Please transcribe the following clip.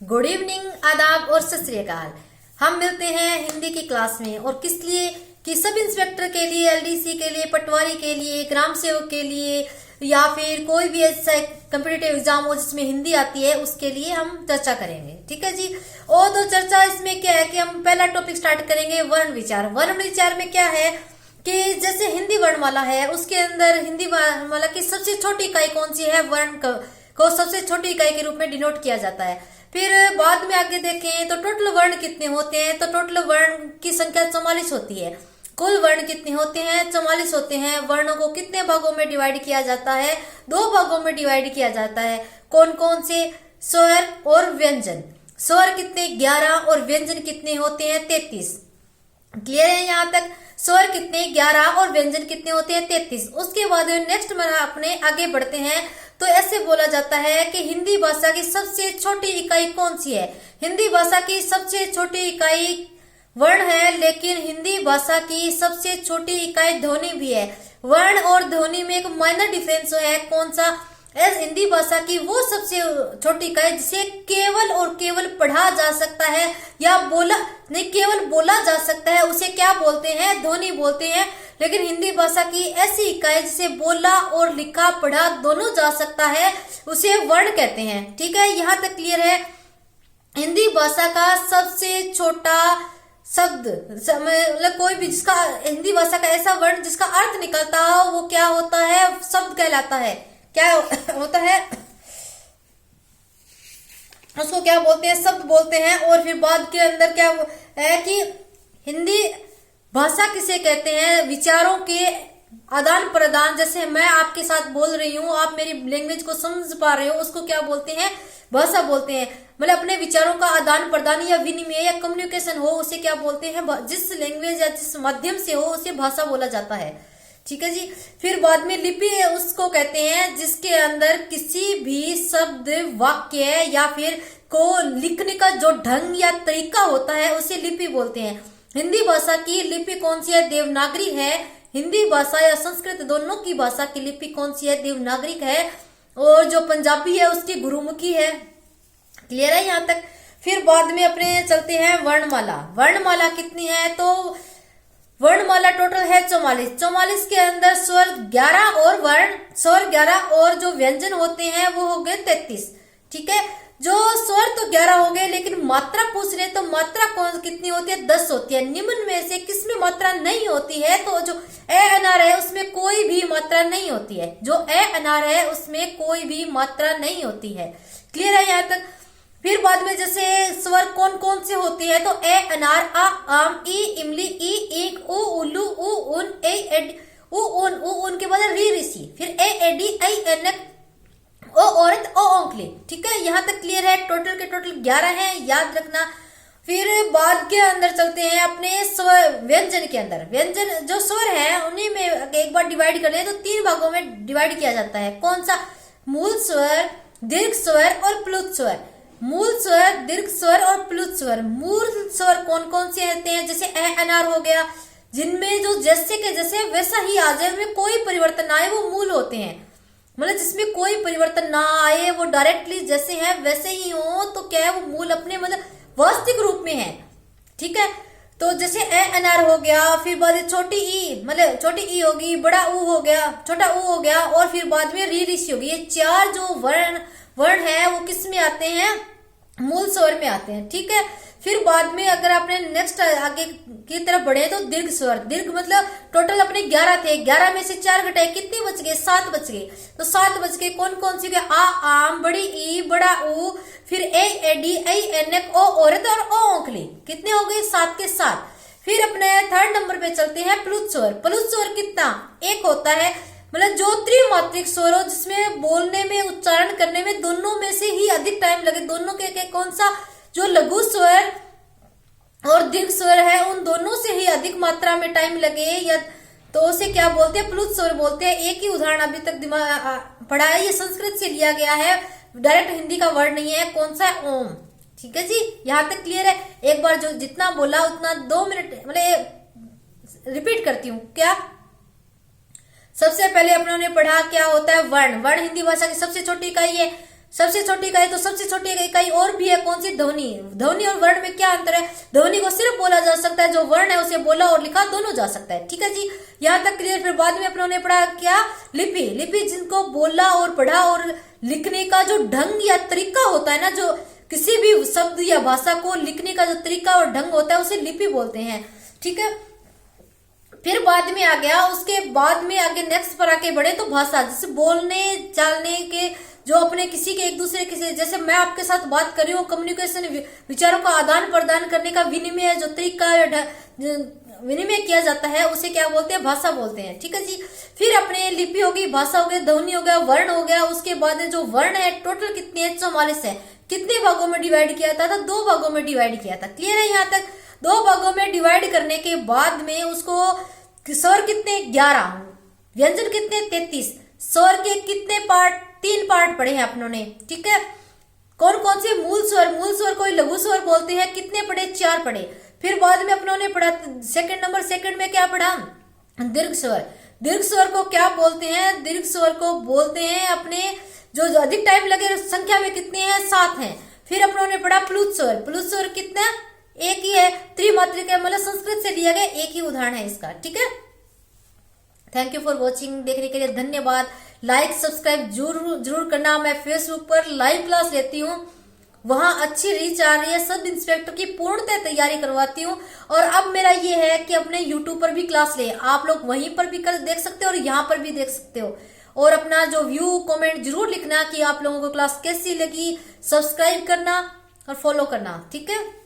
Good evening, आदाब और सत श्री अकाल। हम मिलते हैं हिंदी की क्लास में और किस लिए कि सब इंस्पेक्टर के लिए, एलडीसी के लिए, पटवारी के लिए, ग्राम सेवक के लिए या फिर कोई भी ऐसा कॉम्पिटिटिव एग्जाम हो जिसमें हिंदी आती है उसके लिए हम चर्चा करेंगे। ठीक है जी। और तो चर्चा इसमें क्या है कि हम पहला टॉपिक स्टार्ट करेंगे वर्ण विचार। वर्ण विचार में क्या है कि जैसे हिंदी वर्णमाला है उसके अंदर हिंदी वर्णमाला की सबसे छोटी इकाई कौन सी है, वर्ण को सबसे छोटी इकाई के रूप में डिनोट किया जाता है। फिर बाद में आगे देखें तो टोटल वर्ण कितने होते हैं, तो टोटल वर्ण की संख्या 44 होती है। कुल वर्ण कितने होते हैं, 44 होते हैं। वर्णों को कितने भागों में डिवाइड किया जाता है, 2 भागों में डिवाइड किया जाता है। कौन कौन से, स्वर और व्यंजन। स्वर कितने, 11 और व्यंजन कितने होते हैं, 33। क्लियर है यहाँ तक। स्वर कितने, 11 और व्यंजन कितने होते हैं, 33। उसके बाद नेक्स्ट में अपने आगे बढ़ते हैं तो ऐसे बोला जाता है कि हिंदी भाषा की सबसे छोटी इकाई कौन सी है। हिंदी भाषा की सबसे छोटी इकाई वर्ण है, लेकिन हिंदी भाषा की सबसे छोटी इकाई ध्वनि भी है। वर्ण और ध्वनि में एक माइनर डिफरेंस है। कौन सा, हिंदी भाषा की वो सबसे छोटी इकाई जिसे केवल और केवल पढ़ा जा सकता है या बोला नहीं, केवल बोला जा सकता है, उसे क्या बोलते हैं, ध्वनि बोलते हैं। लेकिन हिंदी भाषा की ऐसी इकाई जिसे बोला और लिखा पढ़ा दोनों जा सकता है उसे वर्ण कहते हैं। ठीक है, यहाँ तक क्लियर है। हिंदी भाषा का सबसे छोटा शब्द मतलब कोई भी जिसका हिंदी भाषा का ऐसा वर्ण जिसका अर्थ निकलता हो वो क्या होता है, शब्द कहलाता है। क्या होता है, उसको क्या बोलते हैं, शब्द बोलते हैं। और फिर बाद के अंदर क्या है कि हिंदी भाषा किसे कहते हैं, विचारों के आदान प्रदान। जैसे मैं आपके साथ बोल रही हूँ, आप मेरी लैंग्वेज को समझ पा रहे हो, उसको क्या बोलते हैं, भाषा बोलते हैं। मतलब अपने विचारों का आदान प्रदान या विनिमय या कम्युनिकेशन हो उसे क्या बोलते हैं, जिस लैंग्वेज या जिस माध्यम से हो उसे भाषा बोला जाता है। ठीक है जी। फिर बाद में लिपि उसको कहते हैं जिसके अंदर किसी भी शब्द, वाक्य या फिर को लिखने का जो ढंग या तरीका होता है उसे लिपि बोलते हैं। हिंदी भाषा की लिपि कौन सी है, देवनागरी है। हिंदी भाषा या संस्कृत दोनों की भाषा की लिपि कौन सी है, देवनागरिक है। और जो पंजाबी है उसकी गुरुमुखी है। क्लियर है यहाँ तक। फिर बाद में अपने चलते हैं वर्णमाला। वर्णमाला कितनी है, तो वर्णमाला टोटल है 44। 44 के अंदर स्वर 11 और वर्ण, स्वर 11 और जो व्यंजन होते हैं वो हो गए 33। ठीक है, जो स्वर तो 11 हो गए लेकिन मात्रा पूछ रहे तो मात्रा कौन कितनी होती है, 10 होती है। निम्न में से किसमें मात्रा नहीं होती है, तो जो ए अनार है उसमें कोई भी मात्रा नहीं होती है। जो ए अनार है उसमें कोई भी मात्रा नहीं होती है। क्लियर है यहाँ तक। फिर बाद में जैसे स्वर कौन कौन से होते हैं, तो ए अनार, आ आम, ई इमली, ई ईंक, उ उल्लू, उ उन, ए एड, उ उन के बाद री ऋषि, फिर ए एडी, आई एनक, ओ औरत, ओ औंकली। ठीक है, यहाँ तक क्लियर है। टोटल के टोटल 11 हैं, याद रखना। फिर बाद के अंदर चलते हैं अपने स्वर व्यंजन के अंदर। व्यंजन जो स्वर है उन्हीं में एक बार डिवाइड कर ले तो 3 भागों में डिवाइड किया जाता है। कौन सा, मूल स्वर, दीर्घ स्वर और प्लुत स्वर। मूल स्वर, दीर्घ स्वर और प्लुत स्वर। मूल स्वर कौन कौन से होते हैं, जैसे ए अनार हो गया, जिनमें जो जैसे के जैसे वैसा ही आ जाए, उनमें कोई परिवर्तन ना आए, वो मूल होते हैं। मतलब जिसमें कोई परिवर्तन ना आए, वो डायरेक्टली जैसे हैं वैसे ही हो, तो क्या है वो मूल अपने मतलब वास्तविक रूप में है। ठीक है, तो जैसे ए अनार हो गया, फिर बाद छोटी ई मतलब छोटी ई होगी, बड़ा ऊ हो गया, छोटा ऊ हो गया, और फिर बाद में री ऋषि होगी। ये 4 जो वर्ण है वो किस में आते हैं, मूल स्वर में आते हैं। ठीक है, फिर बाद में अगर आपने नेक्स्ट आगे की तरफ बढ़े तो दीर्घ स्वर। दीर्घ मतलब टोटल अपने 11 थे, 11 में से 4 घटाए, कितने बच गए, 7 बच गए। तो 7 बच गए। कौन कौन सी, आ आम, बड़ी ई, बड़ा ऊ, फिर ए एडी, आई एनक, ओ औरत और ओ औंकली। कितने हो गए, 7 के 7। फिर अपने थर्ड नंबर पे चलते हैं प्लुत स्वर। प्लुत स्वर कितना, 1 होता है। मतलब जो त्रिमात्रिक स्वर हो जिसमें बोलने में, उच्चारण करने में दोनों में से ही अधिक टाइम लगे। दोनों के कौन सा, जो लघु स्वर और दीर्घ स्वर है उन दोनों से ही अधिक मात्रा में टाइम लगे, या तो उसे क्या बोलते हैं, प्लुत स्वर बोलते हैं। एक ही उदाहरण अभी तक दिमाग पढ़ा है, ये संस्कृत से लिया गया है, डायरेक्ट हिंदी का वर्ड नहीं है। कौन सा है, ओम। ठीक है जी, यहाँ तक क्लियर है। एक बार जो जितना बोला उतना 2 मिनट मतलब रिपीट करती हूँ। क्या, सबसे पहले अपने पढ़ा क्या होता है वर्ण। वर्ण हिंदी भाषा की सबसे छोटी इकाई है। सबसे छोटी इकाई, तो सबसे छोटी इकाई और भी है, कौन सी? ध्वनि। ध्वनि और वर्ण में क्या अंतर है? ध्वनि को सिर्फ बोला जा सकता है, जो वर्ण है उसे बोला और लिखा दोनों जा सकता है। ठीक है जी, यहाँ तक क्लियर। फिर बाद में अपनों ने पढ़ा क्या? लिपि। लिपि जिनको बोला और पढ़ा और लिखने का जो ढंग या तरीका होता है ना, जो किसी भी शब्द या भाषा को लिखने का जो तरीका और ढंग होता है उसे लिपि बोलते हैं। ठीक है, फिर बाद में आ गया, उसके बाद में आगे नेक्स्ट पर आके बढ़े तो भाषा, जैसे बोलने चालने के, जो अपने किसी के एक दूसरे के, जैसे मैं आपके साथ बात कर रही हूँ, कम्युनिकेशन, विचारों का आदान प्रदान करने का विनिमय, जो तरीका विनिमय किया जाता है उसे क्या बोलते हैं? भाषा बोलते हैं। ठीक है जी, फिर अपने लिपि होगी, भाषा हो गया, ध्वनि हो गया, वर्ण हो गया। उसके बाद जो वर्ण है टोटल कितने हैं? 44 है। कितने भागों में डिवाइड किया था? 2 भागों में डिवाइड किया था। क्लियर है यहाँ तक? 2 भागों में डिवाइड करने के बाद में उसको स्वर कितने? 11, व्यंजन कितने? 33। स्वर के कितने पार्ट? 3 पार्ट पढ़े हैं अपनों ने। ठीक है, कौन कौन से? मूल स्वर, मूल स्वर को लघु स्वर बोलते हैं। कितने पढ़े? 4 पढ़े। फिर बाद में अपनों ने पढ़ा सेकंड नंबर, सेकंड में क्या पढ़ा? दीर्घ स्वर। दीर्घ स्वर को क्या बोलते हैं? दीर्घ स्वर को बोलते हैं अपने जो अधिक टाइम लगे, संख्या में कितने हैं? 7 हैं। फिर अपनों ने पढ़ा प्लुत स्वर। प्लुत स्वर कितना? एक ही है, त्रिमात्रिक है, मतलब संस्कृत से लिया गया एक ही उदाहरण है इसका। ठीक है, थैंक यू फॉर वॉचिंग। देखने के लिए धन्यवाद। लाइक सब्सक्राइब जरूर करना। मैं फेसबुक पर लाइव क्लास लेती हूँ, वहां अच्छी रीच आ रही है। सब इंस्पेक्टर की पूर्णतः तैयारी करवाती हूँ। और अब मेरा ये है कि अपने यूट्यूब पर भी क्लास ले, आप लोग वहीं पर भी देख सकते हो और यहाँ पर भी देख सकते हो। और अपना जो व्यू कमेंट जरूर लिखना कि आप लोगों को क्लास कैसी लगी। सब्सक्राइब करना और फॉलो करना। ठीक है।